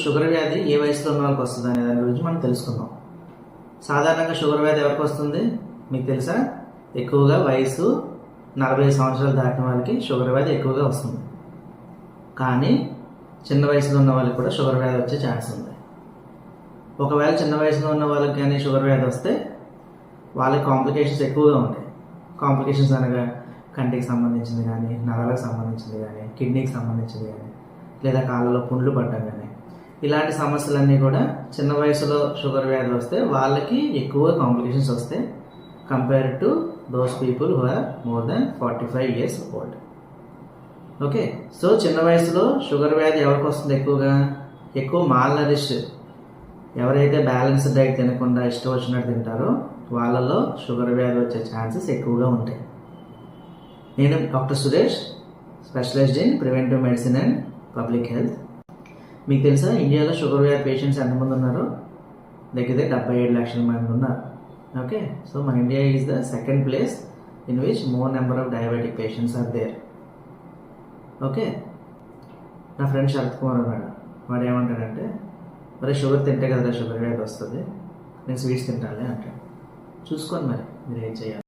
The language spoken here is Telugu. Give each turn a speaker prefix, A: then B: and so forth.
A: షుగర్ వ్యాధి ఏ వయసులో ఉన్న వాళ్ళకి వస్తుంది అనే దాని గురించి మనం తెలుసుకుందాం. సాధారణంగా షుగర్ వ్యాధి ఎవరికి వస్తుంది మీకు తెలుసా? ఎక్కువగా వయసు 40 సంవత్సరాలు దాటిన వాళ్ళకి షుగర్ వ్యాధి ఎక్కువగా వస్తుంది. కానీ చిన్న వయసులో ఉన్న వాళ్ళకి కూడా షుగర్ వ్యాధి వచ్చే ఛాన్స్ ఉంది. ఒకవేళ చిన్న వయసులో ఉన్న వాళ్ళకి కానీ షుగర్ వ్యాధి వస్తే వాళ్ళకి కాంప్లికేషన్స్ ఎక్కువగా ఉంటాయి. కాంప్లికేషన్స్ అనగా కంటికి సంబంధించింది కానీ, నరాలకు సంబంధించింది కానీ, కిడ్నీకి సంబంధించింది కానీ, లేదా కాళ్ళలో పుండ్లు పడడం కానీ, ఇలాంటి సమస్యలన్నీ కూడా చిన్న వయసులో షుగర్ వ్యాధి వస్తే వాళ్ళకి ఎక్కువ కాంప్లికేషన్స్ వస్తాయి compared to those people who are more than 45 years old. Okay, so చిన్న వయసులో షుగర్ వ్యాధి ఎవరికి వస్తుంది? ఎక్కువ మాల్నరిష్, ఎవరైతే బ్యాలెన్స్డ్ డైట్ తినకుండా ఇష్టం వచ్చినట్టు తింటారో వాళ్ళలో షుగర్ వ్యాధి వచ్చే ఛాన్సెస్ ఎక్కువగా ఉంటాయి. నేను doctor Suresh, specialist in preventive medicine and public health. మీకు తెలుసా ఇండియాలో షుగర్ వ్యాధి పేషెంట్స్ ఎంతమంది ఉన్నారో? దగ్గర 77 లక్షల మంది ఉన్నారు. ఓకే, సో మన India is the second place in which more number of diabetic patients are there. Okay, నా ఫ్రెండ్ శరత్ కుమార్ ఉన్నాడు. వాడు ఏమంటాడంటే, మరి షుగర్ తింటే కదా షుగర్ వ్యాధి వస్తుంది, నేను స్వీట్స్ తింటానులే అంటాడు. చూసుకోండి మరి మీరు ఏం చేయాలి.